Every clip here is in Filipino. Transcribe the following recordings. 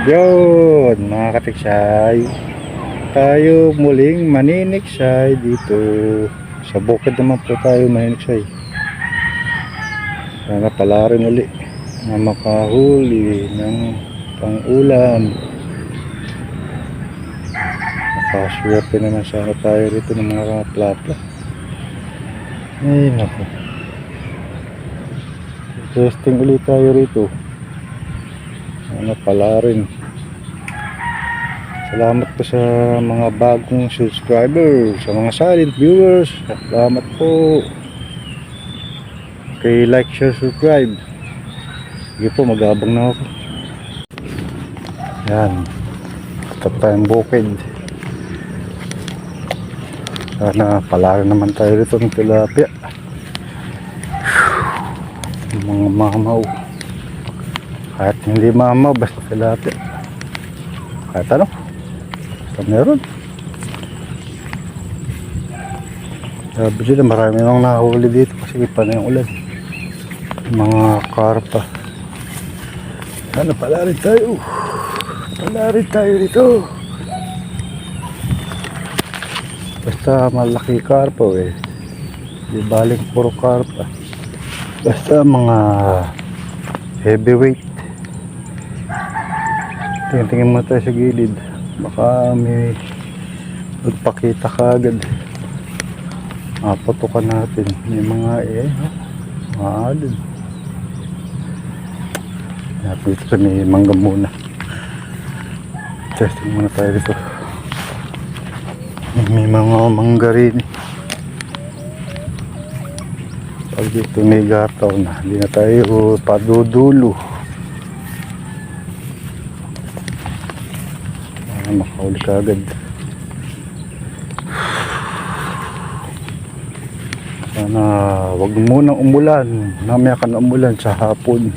Yun mga katiksay, tayo muling maniniksay dito sa bukid naman po tayo maniniksay. Sana pala rin ulit na makahuli ng pang-ulam. Makaswerte naman sana tayo rito ng mga plata. Ay naku, testing ulit tayo rito. Sana pala rin. Salamat po sa mga bagong subscribers, sa mga silent viewers. Salamat po. Okay, like, share, subscribe. Sige po, mag-aabang na ako. Yan. Tap tayong bukid. Sana pala naman tayo rito ng tilapia. Mga mamaw. Kahit hindi mamaw, basta tilapia. Kahit ano. Meron. Sabi dito, marami nang nahuli dito kasi ipa na yung ulan. Mga karpa. Ano, pala rin tayo. Pala rin tayo dito. Basta malaki karpa eh. Di baling puro karpa. Basta mga heavyweight. Tingin-tingin mo tayo sa gilid. Baka may magpakita ka agad. Putukan natin. May mga mga alin. Dito may mangga muna. Testing muna tayo dito. May mga mangga rin. Pag dito may gataw na, hindi na tayo padudulo. Makahuli ka agad. Sana wag munang umulan. Namaya ka na umulan sa hapon.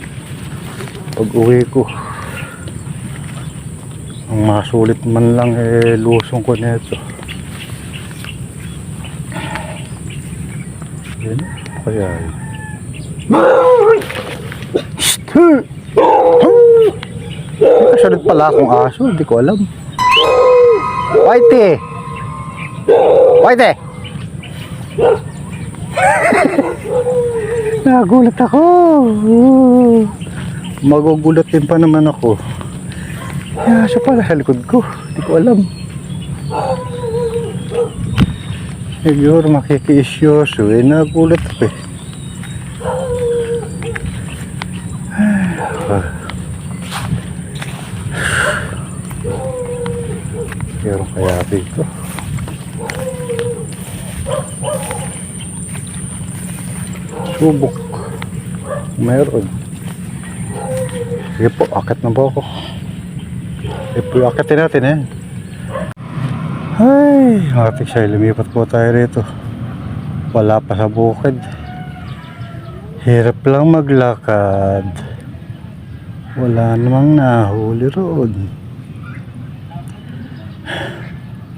Pag uwi ko, ang masulit man lang lusong ko nito. Yan kaya kasunod pala akong aso, hindi ko alam. Whitey! Whitey! Nagulat ako. Magugulat din pa naman ako. Siya pala sa likod ko. Hindi ko alam. Siguro makikiisyoso nagulat ako eh. Meron kaya dito. Subok. Meron. Sige po, akit na po ako. Sige po, akitin natin eh. Ay, ating siya, lumipat po tayo rito. Wala pa sa bukid. Hirap lang maglakad. Wala namang nahuli roon.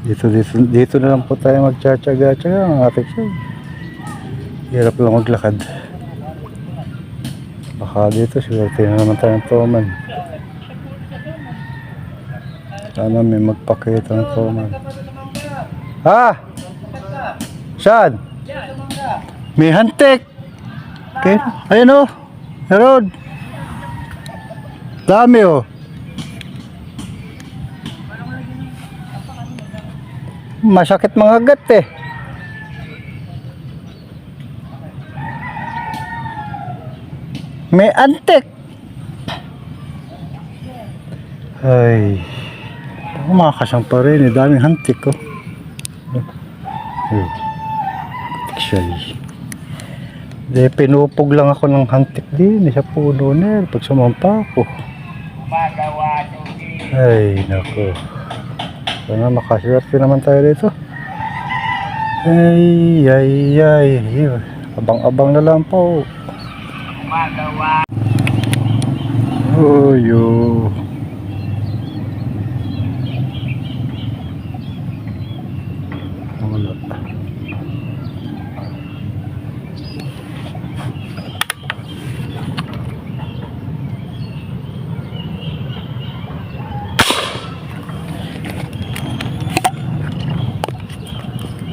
Dito na lang po tayo magtsatsaga-tsaga ang ating siya. Hirap lang maglakad. Baka dito siguro na naman tayo ng toman. Sana may magpakita ng toman. Ha? Saan? May hantik. Okay. Ayun o. Meron. Dami o. Masakit mga gat eh. May antik. Ay. Kumakasang pa rin eh. Daming hantik ko. Di pinupog lang ako ng hantik din sa puno na pag sumampa ako. Ay nako. Sana makaswerte naman tayo dito. Ay. Abang-abang na lang po. Oyo. Wala.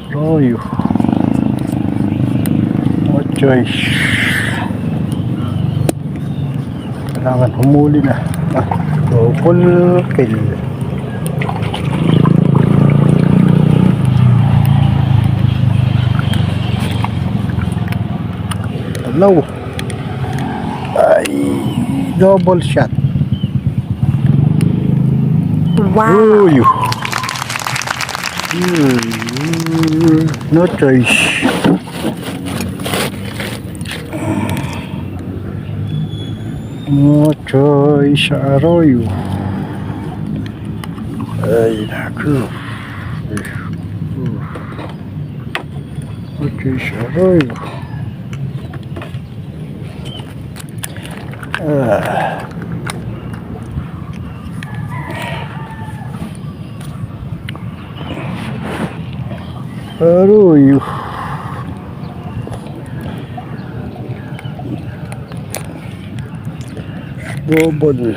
Arroyo. No choice. Kailangan humuli na. Double kill. Hello. Ay, double shot. Wow. Arroyo. No choice. No choice sa Arroyo. Ay, naku. No choice sa Arroyo. Arroyo. Double.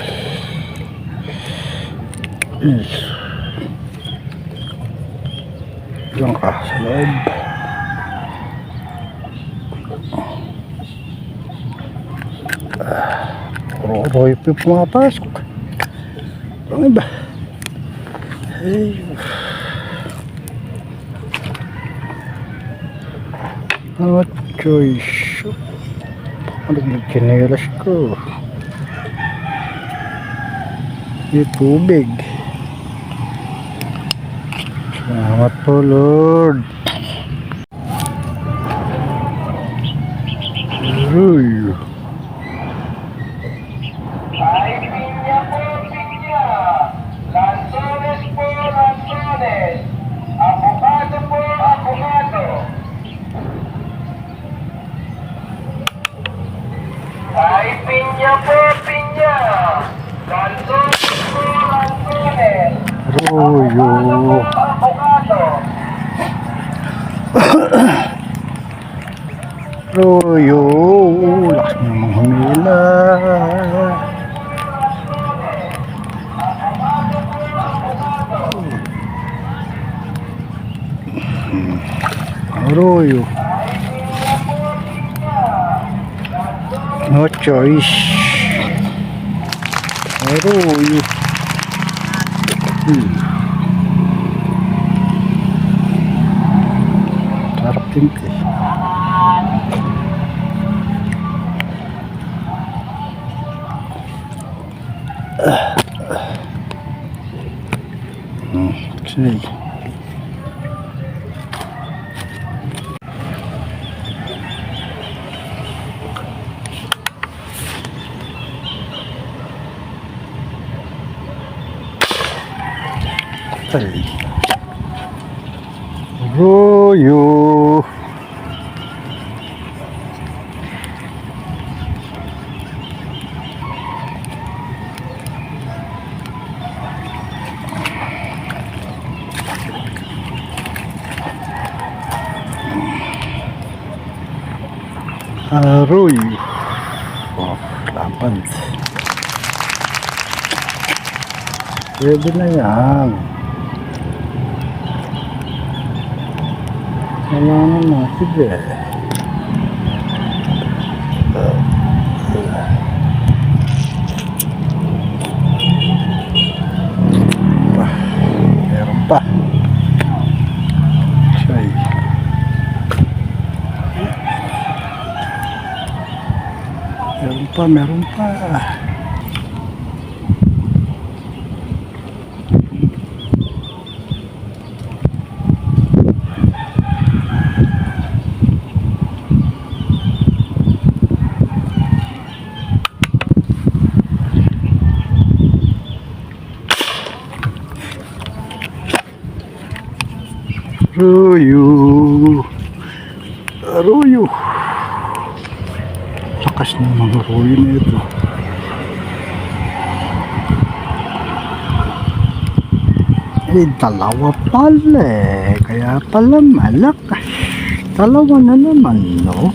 Diyan ka sa loob. Arroyo pa pumapasok. Ano ba? Ay. No choice. Ano nagkinelas ko? Yung tubig. Salamat po, Lord. Arroyo. Ay, pinya po, pinya. Lanzones po, lanzones. Avocado po, avocado. Ay, pinya po, pinya. Lanzones po, lanzones. Arroyo. Avocado. Arroyo. Lakas mo namang humila. Arroyo. No choice. Arroyo. Sarap din ito eh. Sige. Ay. Arroyo. Arroyo. Oh, laban. Pwede na yan. Wala naman. Sige. Meron pa. Say. Meron pa. Arroyo. Lakas ng mga arroyo na ito. Eh, dalawa pala eh. Kaya pala malakas. Dalawa na naman, no?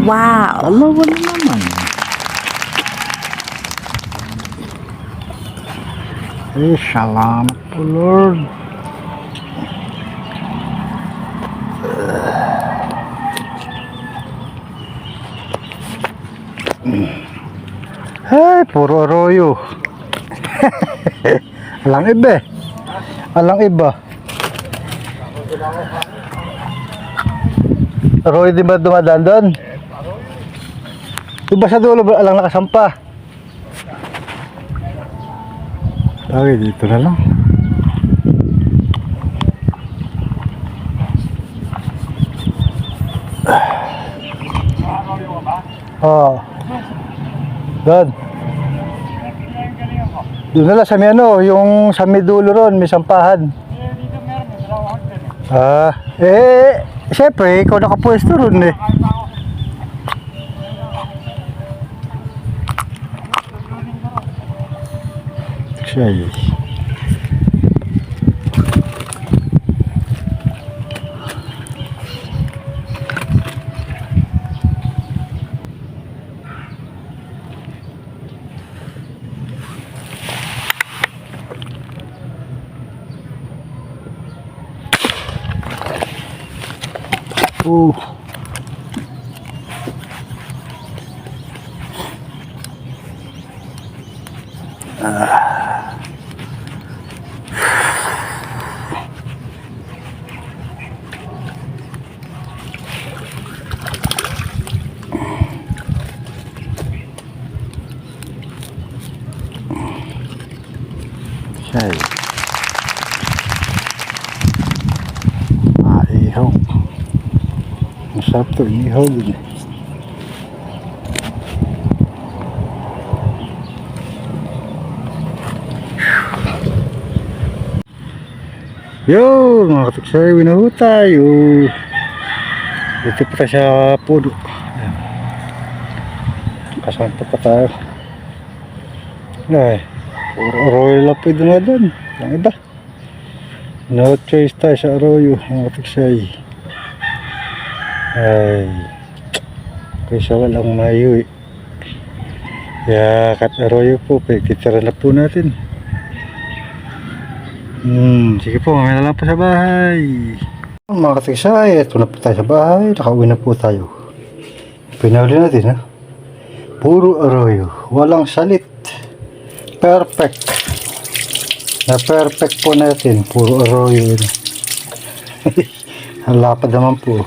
Wow. Dalawa na naman. Salamat po, Lord. Ay, puro arroyo. Alang iba eh. Alang iba. Arroyo di ba dumadaan doon? Iba sa dulo, alang nakasampa. Bagay, dito na lang. Oh. Doon. Doon na lang sa may ano, yung sa may dulo ron, may sampahan. Siyempre, ikaw nakapwesto ron eh. Siya eh. Siya eh. Ihaw. Masarap to, ihaw din eh. Yo, mga katiksay, winaho tayo. Dito pa tayo sa puno. Kasampa pa tayo. Ay, puro arroyo lang po doon na doon. Ang iba. No choice tayo sa arroyo, mga katiksay. Ay, kaysa walang mayo eh. Kaya kat arroyo po, pagkitira na po natin. Sige po, mamaya na lang po sa bahay. Mga katiksay, ito na po tayo sa bahay. Nakauwi na po tayo. Pinahuli natin ha. Puro arroyo, walang salit. Perfect. Na perfect po natin. Puro arroyo. Ang lapad naman po.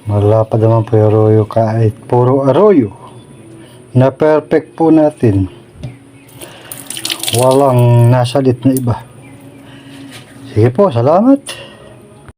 Malapad naman po yung arroyo kahit puro arroyo. Na perfect po natin. Walang nasalit na iba. Sige po, salamat.